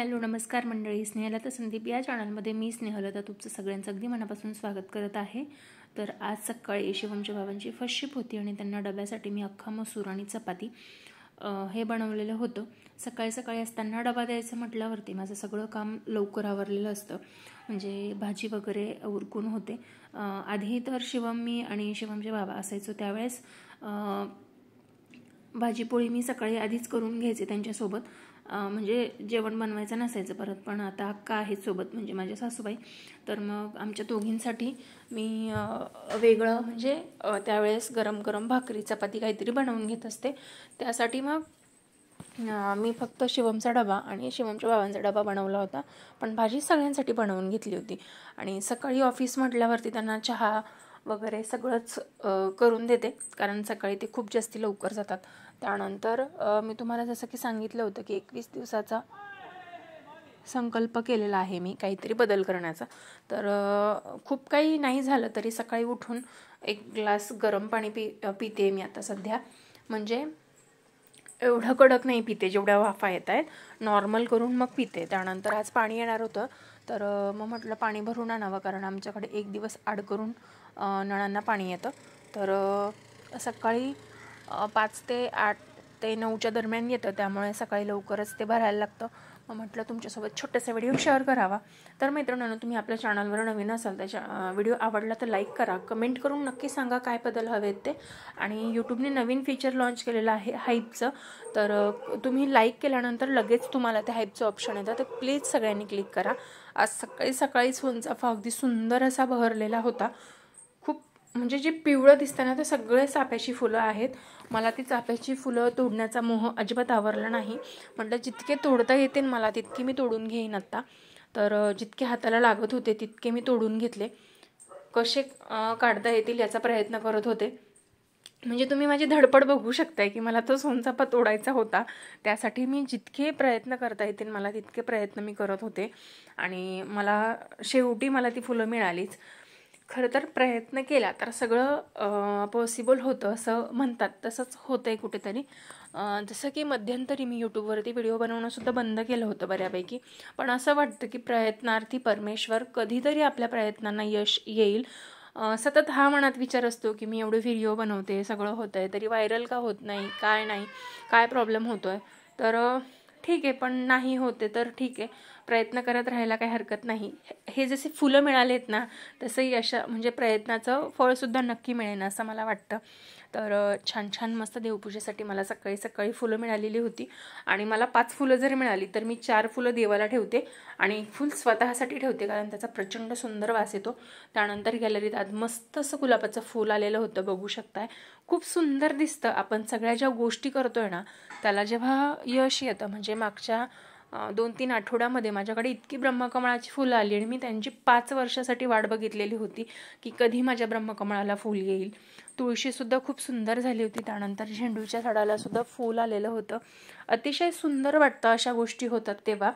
Hello नमस्कार मंडळी, स्नेहलता संदीप या चॅनलमध्ये मी स्नेहलता तुमचं सगळ्यांचं अगदी मनापासून स्वागत करत आहे। तर आज सकाळी शिवमच्या बाबांची फर्स्ट शिप होती आणि त्यांना डब्यासाठी मी अख्खा मसूर आणि चपाती हे बनवलेलं होतं। सकाळी सकाळी असताना डबा द्यायचं म्हटल्यावरती माझं सगळं काम लवकर आवरलेलं असतं, म्हणजे भाजी वगैरे उरकून होते। आधी तर शिवम मी आणि शिवमचे बाबा असायचो त्यावेळेस भाजी पोळी मी सकाळी आधीच करून घ्यायचे त्यांच्यासोबत, म्हणजे जेवण बनवायचं नसायचं परत। पण आता अक्का आहेत सोबत, म्हणजे माझ्या सासूबाई, तर मग आमच्या दोघींसाठी मी वेगळं म्हणजे त्यावेळेस गरम गरम भाकरी चपाती काहीतरी बनवून घेत असते। त्यासाठी मग मी फक्त शिवमचा डबा आणि शिवमच्या बाबांचा डबा बनवला होता, पण भाजी सगळ्यांसाठी बनवून घेतली होती। आणि सकाळी ऑफिस म्हटल्यावरती त्यांना चहा वगैरे सगळंच करून देते, कारण सकाळी ते खूप जास्ती लवकर जातात। त्यानंतर मी तुम्हाला जसं की सांगितलं होतं की 21 दिवसाचा संकल्प केलेला आहे मी काहीतरी बदल करण्याचा। तर खूप काही नाही झालं तरी सकाळी उठून एक ग्लास गरम पाणी पिते मी आता सध्या, म्हणजे एवढं कडक नाही पिते, जेवढ्या वाफा येत आहेत नॉर्मल करून मग पिते। त्यानंतर आज पाणी येणार होतं, तर मग म्हटलं पाणी भरून आणावं, कारण आमच्याकडे एक दिवस आड करून नळांना पाणी येतं। तर सकाळी 5 ते 8 ते 9च्या दरम्यान येतं, त्यामुळे सकाळी लवकरच ते भरायला लागतं। मग म्हटलं तुमच्यासोबत छोटासा व्हिडिओ शेअर करावा। तर मित्रांनो, तुम्ही आपल्या चॅनलवर नवीन असाल त्याच्या व्हिडिओ आवडला तर लाईक करा, कमेंट करून नक्की सांगा काय बदल हवेत ते। आणि यूट्यूबने नवीन फीचर लॉन्च केलेलं आहे हाईपचं, तर तुम्ही लाईक केल्यानंतर लगेच तुम्हाला ते हाईपचं ऑप्शन येतं, तर प्लीज सगळ्यांनी क्लिक करा। आज सकाळी सकाळीच सोनचाफा अगदी सुंदर असा बहरलेला होता, खूप म्हणजे जे पिवळं दिसतं ना ते सगळे चाफ्याची फुलं आहेत। मला ती चाफ्याची फुलं तोडण्याचा मोह अजिबात आवरला नाही, म्हटलं जितके तोडता येतील मला तितके मी तोडून घेईन आत्ता। तर जितके हाताला लागत होते तितके मी तोडून घेतले, कसे काढता येतील याचा प्रयत्न करत होते। म्हणजे तुम्ही माझी धडपड बघू शकताय की मला तो सोनचाफा तोडायचा होता, त्यासाठी मी जितके प्रयत्न करता येतील मला तितके प्रयत्न मी करत होते। आणि शेवटी मला ती फुलं मिळालीच। खरं तर प्रयत्न केला तर सगळं पॉसिबल होतं असं म्हणतात, तसंच होतंय कुठेतरी। जसं की मध्यंतरी मी यूट्यूबवरती व्हिडिओ बनवणंसुद्धा बंद केलं होतं बऱ्यापैकी, पण असं वाटतं की प्रयत्नार्थी परमेश्वर, कधीतरी आपल्या प्रयत्नांना यश येईल। सतत हा मनात विचार असतो की मी एवढे व्हिडिओ बनवते, सगळं होतं आहे, तरी व्हायरल का होत नाही, काय प्रॉब्लेम होतो आहे। तर ठीक आहे, पण नाही होते तर ठीक आहे, प्रयत्न करत राहायला काही हरकत नाही। हे जसे फुलं मिळालेत ना, तसंही म्हणजे प्रयत्नाचं फळसुद्धा नक्की मिळेल असं मला वाटतं। तर छान छान मस्त देवपूजेसाठी मला सकाळी सकाळी फुलं मिळालेली होती, आणि मला 5 फुलं जरी मिळाली तर मी 4 फुलं देवाला ठेवते आणि 1 फुल स्वतःसाठी ठेवते, कारण त्याचा प्रचंड सुंदर वास येतो। त्यानंतर गॅलरीत आज मस्त असं गुलाबाचं फूल आलेलं होतं, बघू शकताय, खूप सुंदर दिसतं। आपण सगळ्या ज्या गोष्टी करतोय ना त्याला जेव्हा यश येतं, म्हणजे मागच्या 2-3 आठवड्यामध्ये माझ्याकडे इतकी ब्रह्मकमळाची फुलं आली आणि मी त्यांची 5 वर्षासाठी वाट बघितलेली होती की कधी माझ्या ब्रह्मकमळाला फूल येईल। तुळशीसुद्धा खूप सुंदर झाली होती, त्यानंतर झेंडूच्या झाडाला सुद्धा फूल आलेलं होतं। अतिशय सुंदर वाटतं अशा गोष्टी होतात तेव्हा।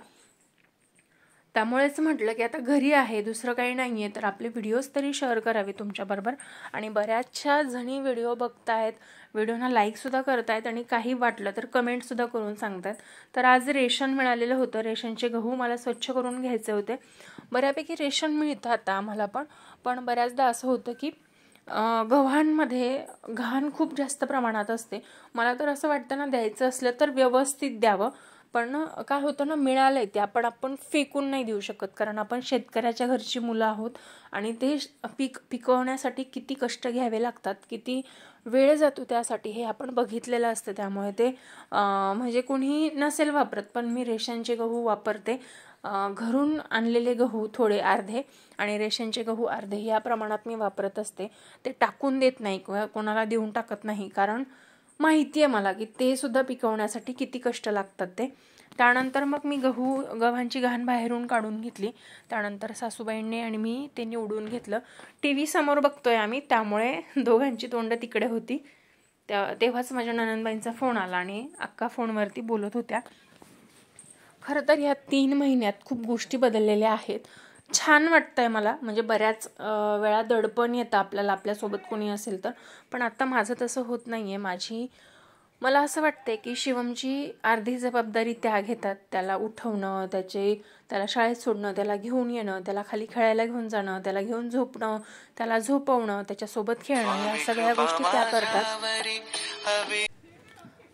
त्यामुळेच म्हटलं की आता घरी आहे, दुसरं काही नाही आहे, तर आपले व्हिडिओज तरी शेअर करावे तुमच्याबरोबर। आणि बऱ्याचशा जणी व्हिडिओ बघतायत, व्हिडिओना लाईकसुद्धा करतायत आणि काही वाटलं तर कमेंटसुद्धा करून सांगतायत। तर आज रेशन मिळालेलं होतं, रेशनचे गहू मला स्वच्छ करून घ्यायचे होते। बऱ्यापैकी रेशन मिळतं आता आम्हाला, पण बऱ्याचदा असं होतं की गव्हांमध्ये घाण खूप जास्त प्रमाणात असते। मला तर असं वाटतं ना, द्यायचं असलं तर व्यवस्थित द्यावं, पण काय होतं ना, मिळालंय ते आपण फेकून नाही देऊ शकत, कारण आपण शेतकऱ्याच्या घरची मुलं आहोत आणि ते पिकवण्यासाठी किती कष्ट घ्यावे लागतात, किती वेळ जातो त्यासाठी, हे आपण बघितलेलं असतं। त्यामुळे ते म्हणजे कोणी नसेल वापरत, पण मी रेशनचे गहू वापरते। घरून आणलेले गहू थोडे अर्धे आणि रेशनचे गहू अर्धे या प्रमाणात मी वापरत असते। ते टाकून देत नाही किंवा कोणाला देऊन टाकत नाही, कारण माहिती आहे मला की ते सुद्धा पिकवण्यासाठी किती कष्ट लागतात ते। त्यानंतर मग मी गव्हांची घाण बाहेरून काढून घेतली, त्यानंतर सासूबाईंनी आणि मी ते निवडून घेतलं। TV समोर बघतोय आम्ही, त्यामुळे दोघांची तोंड तिकडे होती। तेव्हाच माझ्या ननंदबाईंचा फोन आला आणि अक्का फोनवरती बोलत होत्या। खरं तर ह्या 3 महिन्यात खूप गोष्टी बदललेल्या आहेत, छान वाटतंय मला। म्हणजे बऱ्याच वेळा दडपण येतं आपल्याला, आपल्यासोबत कोणी असेल तर, पण आता माझं तसं होत नाहीये। माझी मला असं वाटते की शिवमची अर्धी जबाबदारी त्या घेतात, त्याला उठवणं, त्याला शाळेत सोडणं, त्याला घेऊन येणं, त्याला खाली खेळायला घेऊन जाणं, त्याला घेऊन झोपणं, त्याला झोपवणं, त्याच्यासोबत खेळणं, या सगळ्या गोष्टी त्या करतात.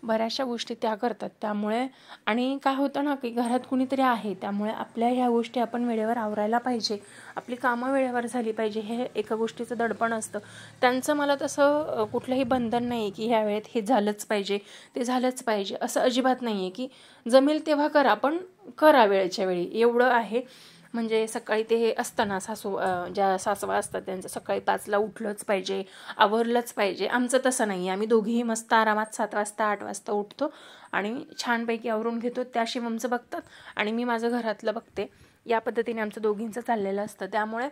बऱ्याचशा गोष्टी त्या करतात. त्यामुळे आणि काय होतं ना की घरात कुणीतरी आहे, त्यामुळे आपल्या ह्या गोष्टी आपण वेळेवर आवरायला पाहिजे, आपली कामं वेळेवर झाली पाहिजे, हे एका गोष्टीचं दडपण असतं. त्यांचं मला तसं कुठलंही बंधन नाही की ह्या वेळेत हे झालंच पाहिजे, ते झालंच पाहिजे, असं अजिबात नाही आहे की जमेल तेव्हा करा, पण करा वेळेच्या वेळी, एवढं आहे. म्हणजे सकाळी ते असताना ज्या सासवा असतात त्यांचं सकाळी 5ला उठलंच पाहिजे, आवरलंच पाहिजे. आमचं तसं नाही आहे. आम्ही दोघीही मस्त आरामात 7 वाजता 8 वाजता उठतो आणि छानपैकी आवरून घेतो. त्या शिवमचं बघतात आणि मी माझं घरातलं बघते. या पद्धतीने आमचं दोघींचं चाललेलं असतं. त्यामुळे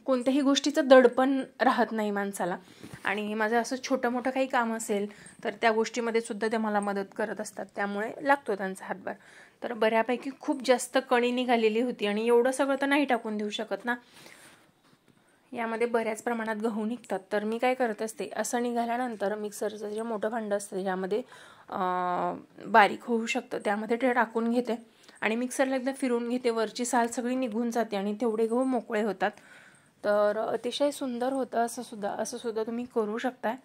कोणत्याही गोष्टीचं दडपण राहत नाही माणसाला. आणि माझं असं छोटं मोठं काही काम असेल तर त्या गोष्टीमध्ये सुद्धा ते मला मदत करत असतात, त्यामुळे लागतो त्यांचा हातभार. तर बऱ्यापैकी खूप जास्त कणी निघालेली होती आणि एवढं सगळं तर नाही टाकून देऊ शकत ना, यामध्ये बऱ्याच प्रमाणात गहू निघतात. तर मी काय करत असते, असं निघाल्यानंतर मिक्सरचं जे मोठं भांडं असतं ज्यामध्ये बारीक होऊ शकतं त्यामध्ये ते टाकून घेते आणि मिक्सरला एकदा फिरून घेते, वरची साल सगळी निघून जाते आणि तेवढे गहू मोकळे होतात. तर अतिशय सुंदर होतं. असं सुद्धा तुम्ही करू शकताय.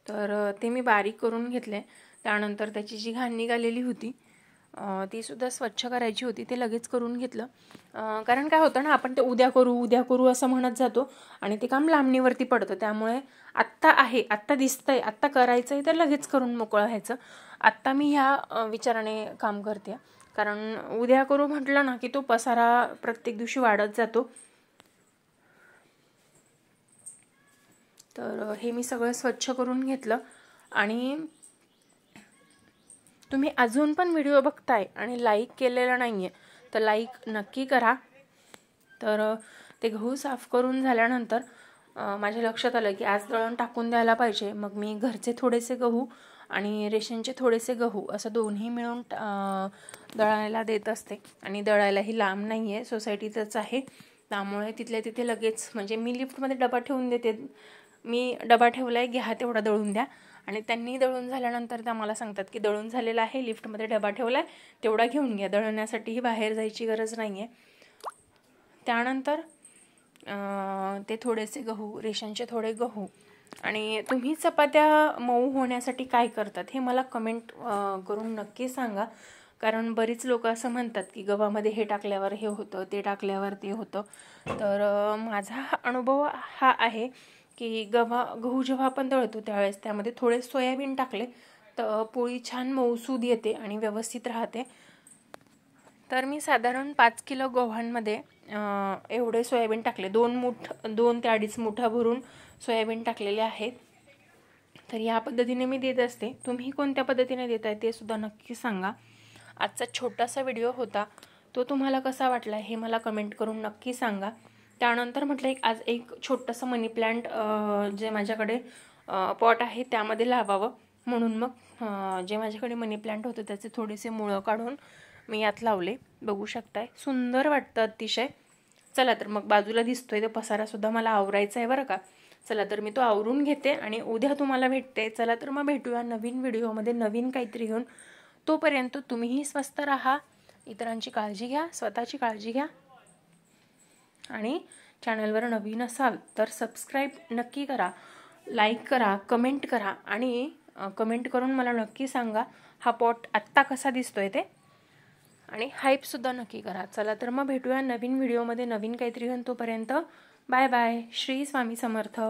तर ते मी बारीक करून घेतले. त्यानंतर त्याची जी घाण निघालेली होती ती सुद्धा स्वच्छ करायची होती, ते लगेच करून घेतलं. कारण काय होतं ना, आपण ते उद्या करू असं म्हणत जातो आणि ते काम लांबणीवरती पडतं. त्यामुळे आत्ता दिसतंय, आत्ता करायचं आहे तर लगेच करून मोकळं व्हायचं. आत्ता मी ह्या विचाराने काम करते, कारण उद्या करू म्हटलं ना की तो पसारा प्रत्येक दिवशी वाढत जातो. तर हे मी सगळं स्वच्छ करून घेतलं. आणि तुम्ही अजून पण व्हिडिओ बघताय आणि लाईक केलेलं नाही आहे तर लाईक नक्की करा. तर ते गहू साफ करून झाल्यानंतर माझ्या लक्षात आलं की आज दळण टाकून द्यायला पाहिजे. मग मी घरचे थोडेसे गहू आणि रेशनचे थोडेसे गहू असं दोन्ही मिळून दळायला देत असते. आणि दळायलाही लांब नाही आहे, सोसायटीतच आहे, त्यामुळे तिथल्या तिथे लगेच, म्हणजे मी लिफ्टमध्ये डबा ठेवून देते, मी डबा ठेवला आहे, घ्या तेवढा दळून द्या. आणि त्यांनी दळून झाल्यानंतर त्या मला सांगतात की दळून झालेलं आहे, लिफ्टमध्ये डबा ठेवला आहे, तेवढा घेऊन घ्या. दळण्यासाठीही बाहेर जायची गरज नाही आहे. त्यानंतर ते थोडेसे गहू, रेशनचे थोडे गहू, आणि तुम्ही चपात्या मऊ होण्यासाठी काय करतात हे मला कमेंट करून नक्की सांगा. कारण बरीच लोक असं म्हणतात की गव्हामध्ये हे टाकल्यावर हे होतं, ते टाकल्यावर ते होतं. तर माझा अनुभव हा आहे की गहू जेव्हा आपण दळतो त्यावेळेस त्यामध्ये थोडे सोयाबीन टाकले तर पोळी छान मऊसूद येते आणि व्यवस्थित राहते. तर मी साधारण 5 किलो गव्हांमध्ये एवढे सोयाबीन टाकले, 2 ते 2.5 मुठा भरून सोयाबीन टाकलेले आहेत. तर या पद्धतीने मी देत असते. तुम्ही कोणत्या पद्धतीने देताय ते सुद्धा नक्की सांगा. आजचा छोटासा व्हिडिओ होता, तो तुम्हाला कसा वाटला हे मला कमेंट करून नक्की सांगा. त्यानंतर म्हटलं आज एक छोटंसं मनी प्लांट जे माझ्याकडे पॉट आहे त्यामध्ये लावावं, म्हणून मग जे माझ्याकडे मनी प्लांट होतं त्याचे थोडेसे मुळं काढून मी यात लावले. बघू शकताय, सुंदर वाटतं अतिशय. चला तर मग बाजूला दिसतोय तो पसारासुद्धा मला आवरायचा आहे बरं का. चला तर मी तो आवरून घेते आणि उद्या तुम्हाला भेटते. चला तर मग भेटूया नवीन व्हिडिओमध्ये नवीन काहीतरी घेऊन. तोपर्यंत तुम्हीही स्वस्त राहा, इतरांची काळजी घ्या, स्वतःची काळजी घ्या. आणि चॅनलवर नवीन असाल तर सबस्क्राईब नक्की करा, लाईक करा, कमेंट करा आणि कमेंट करून मला नक्की सांगा हा पॉट आत्ता कसा दिसतोय ते, आणि हाईपसुद्धा नक्की करा. चला तर मग भेटूया नवीन व्हिडिओमध्ये नवीन काहीतरी घेऊन. तोपर्यंत बाय बाय. श्री स्वामी समर्थ.